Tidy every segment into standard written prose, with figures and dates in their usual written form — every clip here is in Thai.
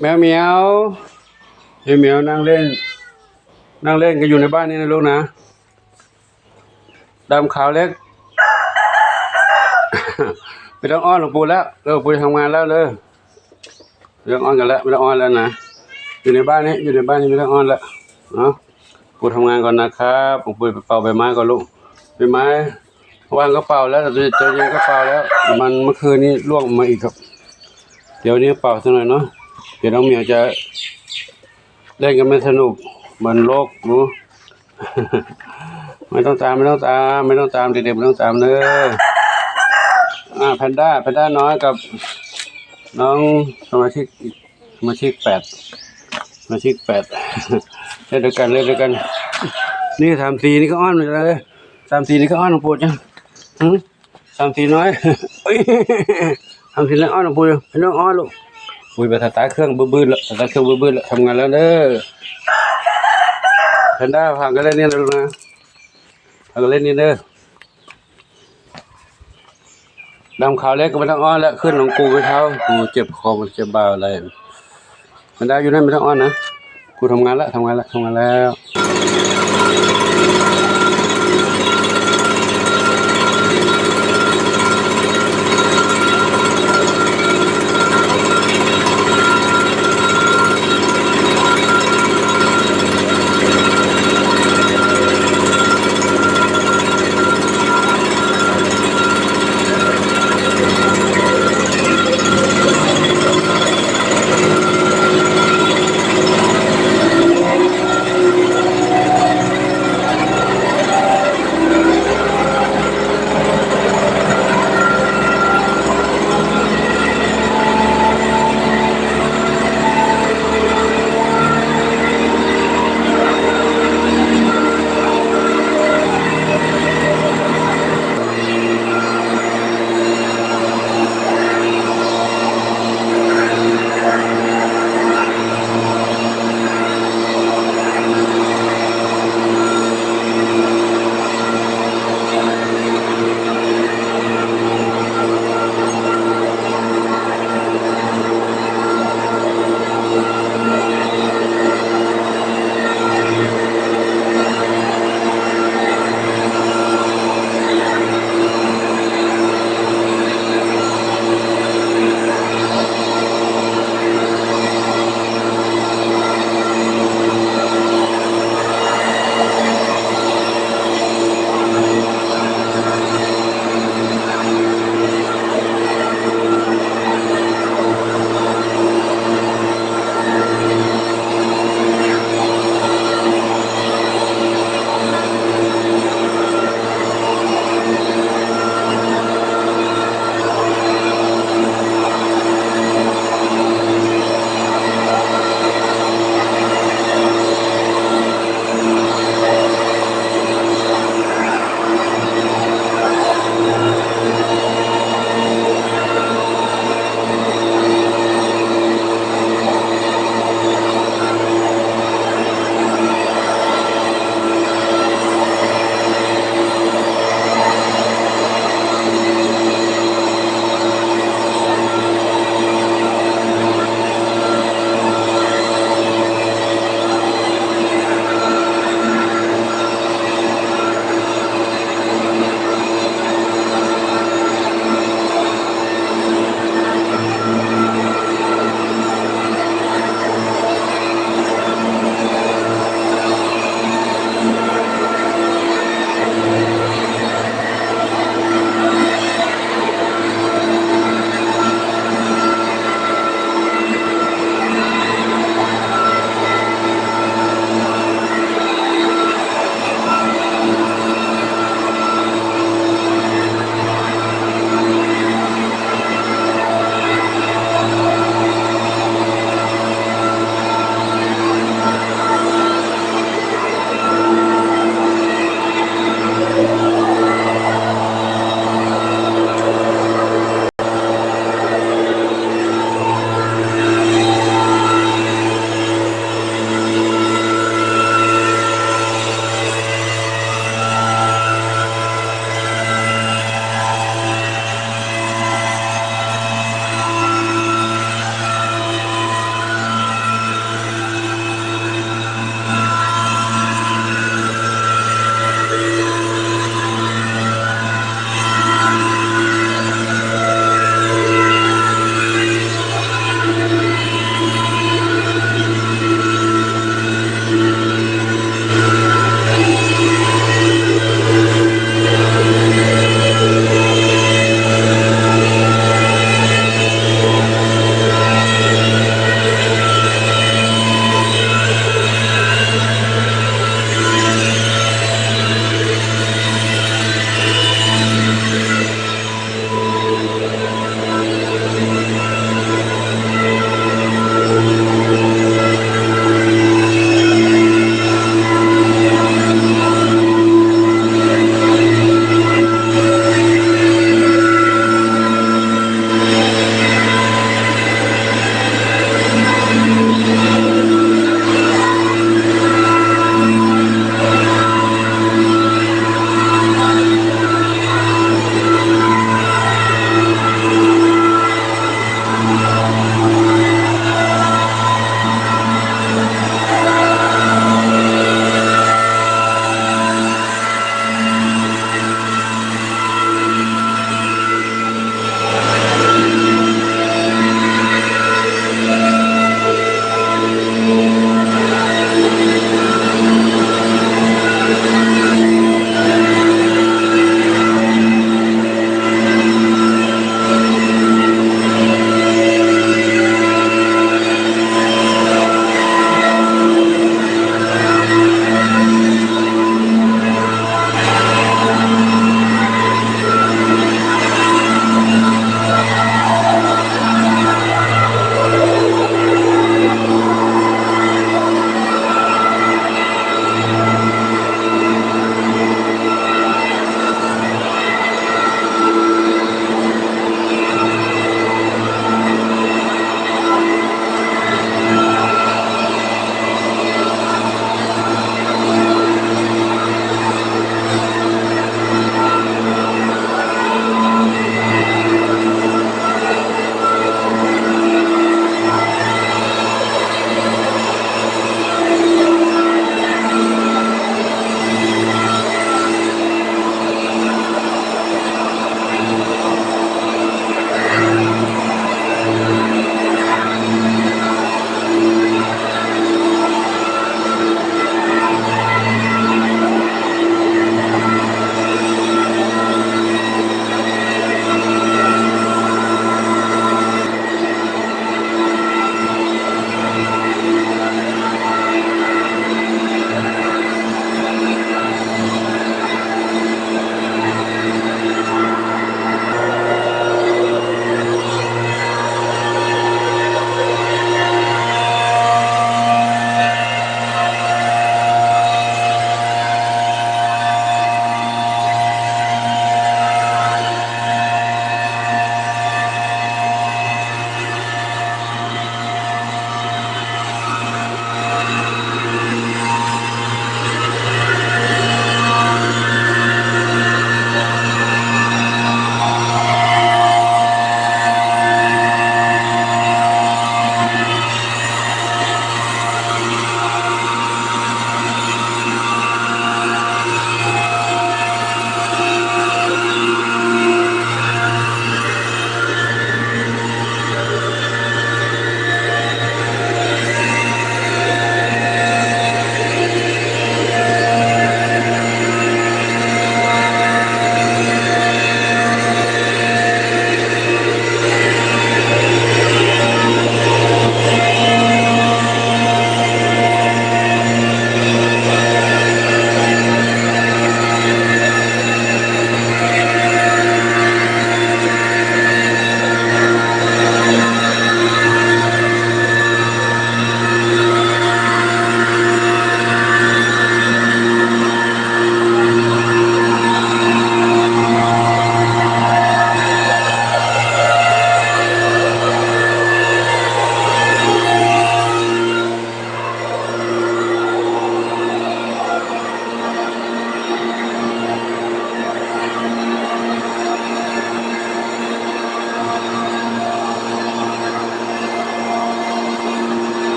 แมวเหมียวเฮ้ยเหมียวนั่งเล่นกันอยู่ในบ้านนี่นะลูกนะดำขาวเล็ก ไม่ต้องอ้อนหลวงปู่แล้วหลวงปู่ทำงานแล้วเลยไม่ต้องอ้อนกันแล้วไม่ต้องอ้อนแล้วนะอยู่ในบ้านนี้ไม่ต้องอ้อนแล้วเนาะปู่ทำงานก่อนนะครับหลวงปู่ไปเป่าใบไม้ก่อนลูกใบไม้วางก็เป่าแล้วแต่ตอนเย็นก็เป่าแล้วมันเมื่อคืนนี้ร่วงมาอีกครับเดี๋ยวนี้เป่าสักหน่อยเนาะเดี๋ยวน้องเหมียวจะเล่นกันไม่สนุกมันโลกรู้ ไม่ต้องตามเด็กๆไม่ต้องตามเนอะแพนด้าน้อยกับน้องสมาชิก8เล่นด้วยกันนี่3-4นี่ก็อ้อนเหมือนกันเลย3-4นี่ก็อ้อนหลวงปู่จ้ะ3-4น้อย3-4แล้วอ้อนหลวงปู่ไม่ต้องอ้อนลูกปุยไปสตาร์ทเครื่องบื้อๆแล้วทำงานแล้วเด้อแพนด้าพังก็เล่นนี่นะลูกนะพังก็เล่นนี่เด้อดำขาวเล็กก็ไม่ต้องอ้อนแล้วขึ้นหลวงปู่ไปเท้ากูเจ็บคอมันเจ็บบ่าอะไรมันได้อยู่นั่นไม่ต้องอ้อนนะกูทำงานแล้ว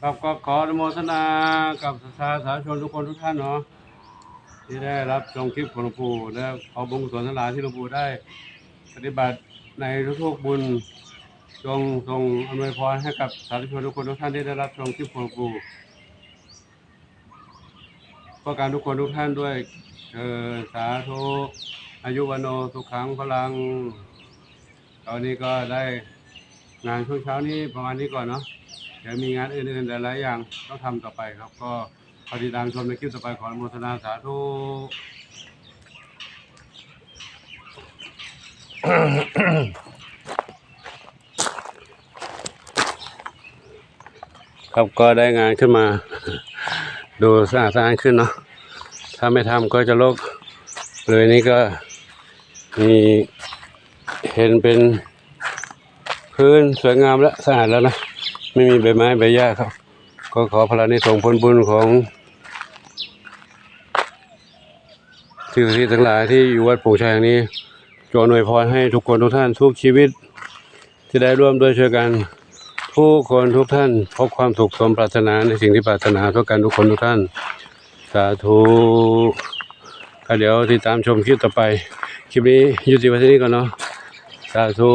ครับก็ขออนุโมทนากับสาธุชนทุกคนทุกท่านเนาะที่ได้รับชมคลิปของหลวงปู่และขอบุญกุศลทั้งหลายที่หลวงปู่ได้ปฏิบัติในทุกๆบุญจงส่งอำนวยพรให้กับสาธุชนทุกคนทุกท่านที่ได้รับชมคลิปของหลวงปู่ก็การทุกคนทุกท่านด้วยสาธุอายุวันโนสุขังพลังตอนนี้ก็ได้งานช่วงเช้านี้ประมาณนี้ก่อนเนาะเดี๋ยวมีงานอื่นๆหลายๆอย่างต้องทำต่อไปครับก็ขอติดตามชมในคลิปต่อไปขออนุโมทนาสาธุครับก็ได้งานขึ้นมาดูสะอาดขึ้นเนาะถ้าไม่ทำก็จะรกเลยนี่ก็มีเห็นเป็นพื้นสวยงามและสะอาดแล้วนะไม่มีใบไม้ใบหญ้าครับก็ขอพระนิสงส์ผลบุญของสิ่งศักดิ์สิทธิ์ทั้งหลายที่อยู่วัดปู่ชัยแห่งนี้จงอวยพรให้ทุกคนทุกท่านทุกชีวิตที่ได้ร่วมด้วยช่วยกันทุกคนทุกท่านพบความสุขสมปรารถนาในสิ่งที่ปรารถนาทุกกันทุกคนทุกท่านสาธุก็เดี๋ยวติดตามชมคลิปต่อไปคลิปนี้ยุติไว้ที่นี่ก่อนเนาะสาธุ